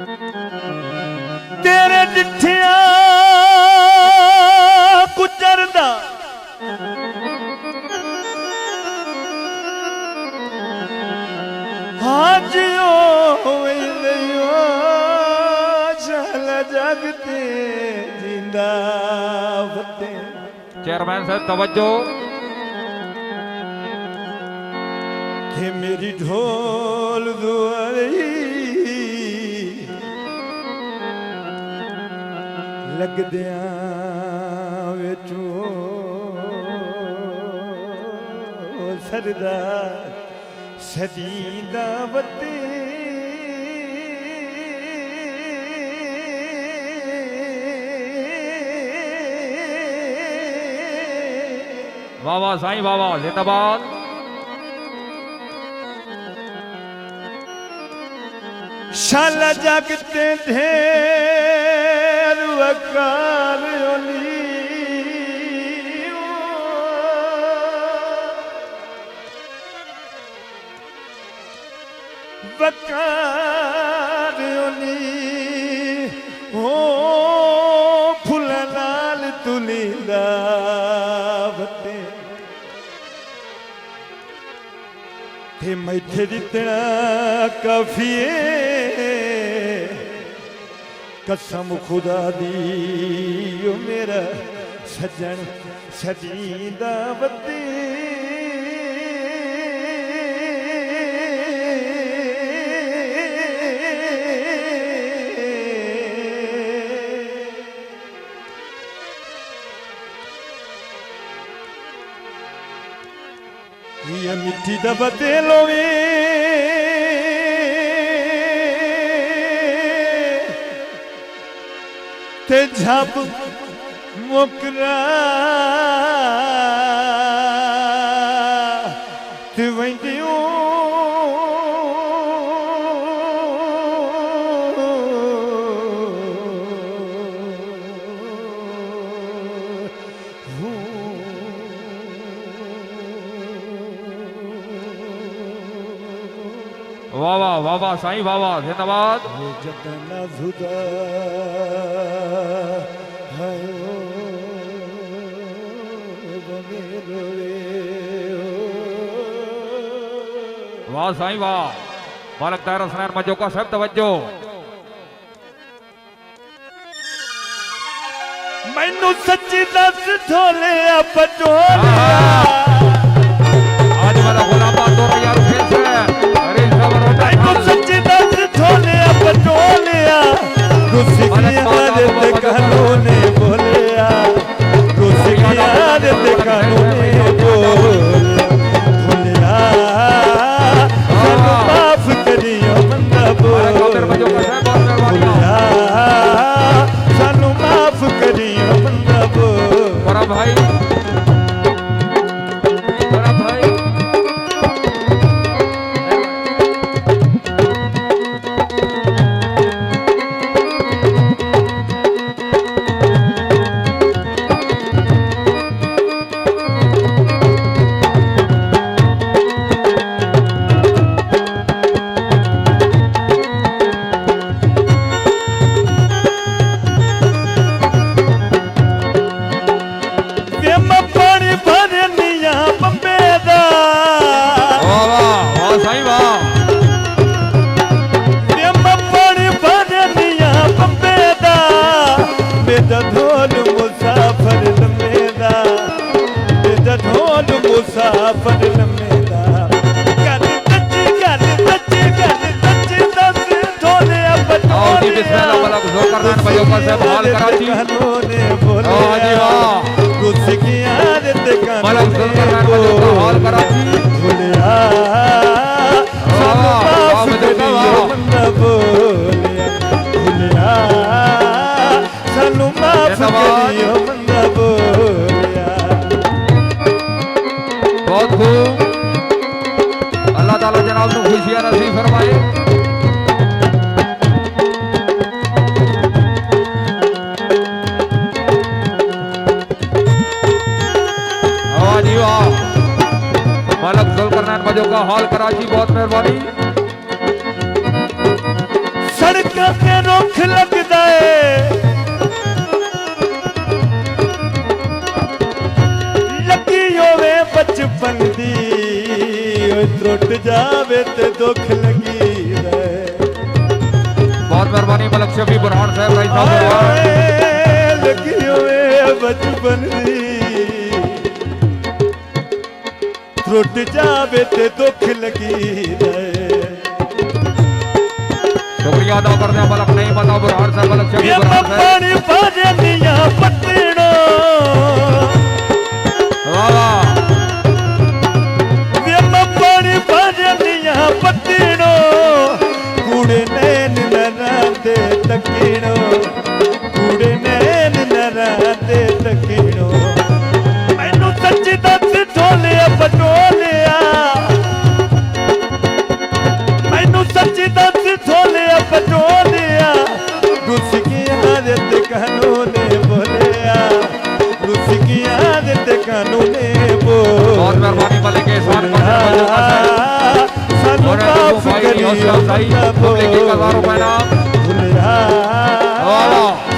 तेरे डिठिया गुजरदा हाजियो चल जगते जिंदा बते। चेयरमैन साहब तवज्जो कि मेरी ढोल दुआरी लगदिया विचो सरदार सदीदा वते। वाह वाह साईं वाह वाह जिंदाबाद। शाला जागते ढेर वकार ओली वकार ओली हो फुल लाल तुलीदा बते। हे मैथे जितना काफिए कसम खुदा दी ओ मेरा सज्जन सदीदा बते। ये मिट्टी दा बतेलो वे ते झप मुकरा ते वंदियो वाह वाह वाह वाह साईं वाह वाह जिंदाबाद। जतना जुदा है वाह साईं वाह। मालक दायरा सनैन मजोका साहब तवज्जो। मैनू सच्ची दस ढोले पटोले आज वाला गुलाबाद दो यार फेल से अरे मैनू सच्ची दस ढोले पटोलिया रुसिया कानूने बोलिया रुसिया कानूने बोलिया माफ करियो बंदा बोलिया सानू माफ करियो बंदा बोल। बड़ा भाई बड़ा भाई ढोल मुसाफर लमेदा बेदा ढोल मुसाफर लमेदा गल सच्ची दस ढोले पटोले कानूने बोलिया रुसिया कानूने बोलिया माफ करियो बंदा बोलिया बोलिया सानू माफ करियो बंदा बोलिया। बहुत खूब अल्लाह ताला जनाब को खुशियां नसीब फरमाए। मालक जुल्करनैन मजोका हॉल कराची बहुत मेहरबानी। सड़क सड़कों ते रुख लगदा है लगी होवे बचपन दी त्रुट जावे ते दुख लगी रहे। बहुत मेहरबानी मलक शफी बुरहान साहब भाई साहब लगी होवे बचपन दी त्रुट जावे ते दुख लगी रहे। शुक्रिया अदा करते हैं मलक नहीं पता बुरहान साहब मलक शफी बुरहान साहब पानी पाजे दिया पत्तड़ो पानी पाजे दिया पत्तड़ो कूड़े नैन नराते तकीड़ो कूड़े नैन नराते तकीड़ो मैनू सच्ची दस ढोलिया पटोलिया मैनू सच्ची दस ढोलिया पटोलिया रुस की आदत कानूने बोलिया रुस की आदत कानूने बहुत मेहरबानी मलिक एहसान सानू माफ करियो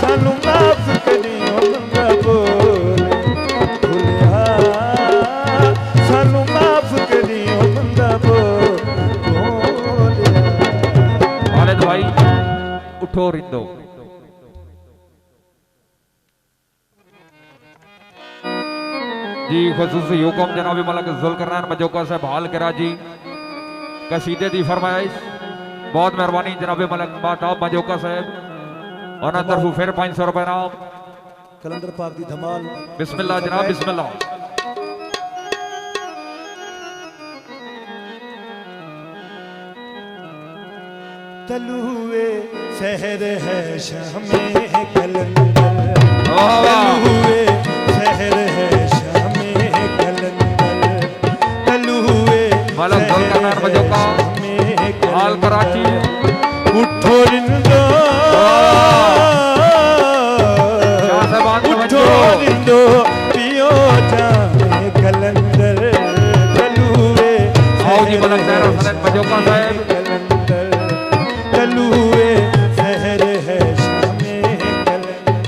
सानू माफ करियो मंगा बोलिया सानू माफ करियो मंगा बोलिया। खालिद भाई उठो रिंदो जी खसूसी हुक्म जनाब मलक जुल्करनैन मजोका साहब हाल करा जी कसीदे दी फरमाइश बहुत मेहरबानी जनाब मलक माताब मजोका साहब और तरफू फिर 500 रुपए नाम कलंदर पाक दी धमाल बिस्मिल्लाह जनाब बिस्मिल्लाह। तलुए शहर है शामे कलंदर तलुए शहर है शामे कलंदर तलुए मलक जुल्करनैन मजोका हाल कराची उठो रिंदो उठो रिंदो पियो जामे कलंदर तलुए आओ जी मलक ज़हरा हसन मजोका साहब तलुए शहर है शामे कलंदर।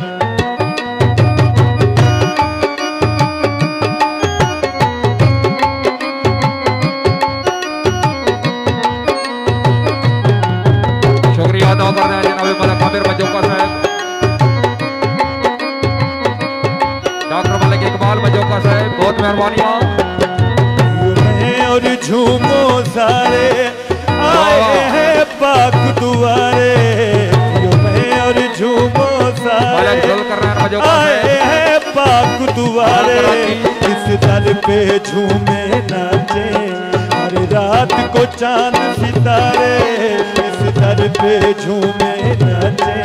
शुक्रिया अदा कर रहे हैं जनाब मलक आमिर मजोका साहब डॉक्टर मलक इकबाल मजोका साहब बहुत मेहरबानी और झूमो सारे आए हैं पाक दुआरे और झूमो सारे आए हैं पाक दुआरे इस दर पे झूमे नाचे हर रात को चांद सितारे इस दर पे झूमे नाचे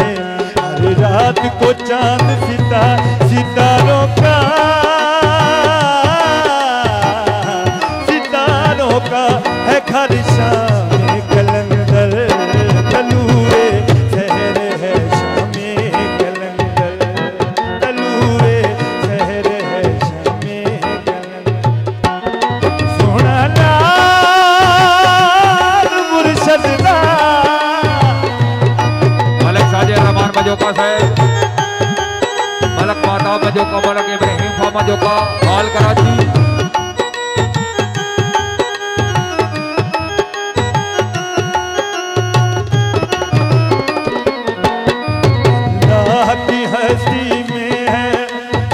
हर रात को चांद सितारों का है घर शामे कलंदर तलुए शहर है शामे कलंदर तलुए शहर है शामे कलंदर। सोना लाल मुर्शद मलक साजिद रहमान मजोका साहब मलक माता मजोका मलक इब्राहिम फा मजोका हाल कराची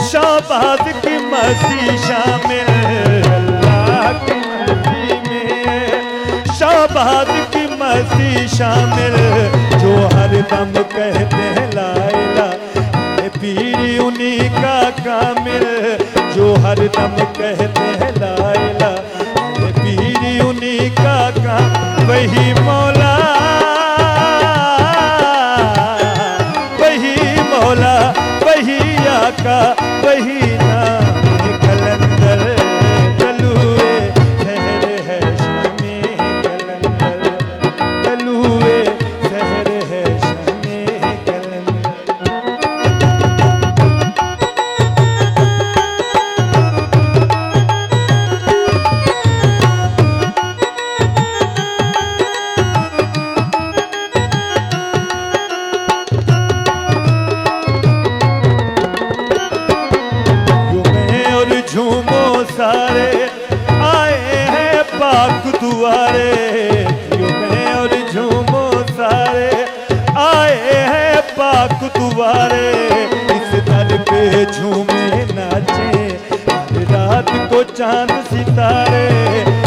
शाहबाद की मस्ती शामिल अल्लाह की मस्ती में शाहबाद की मस्ती शामिल जो हर दम कहते हैं ला इलाहा ये पीरी उन्हीं का कामिल जो हर दम कहते हैं ला इलाहा ये पीरी उन्हीं का काम वही मौला वही आका वही नाम कलंदर तलुए शहर है शामे कलंदर तलुए शहर है शामे कलंदर। चांद सितारे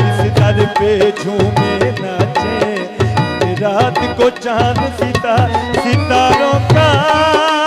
इस दर पे झूमे नाचे, रात को चांद सितारों का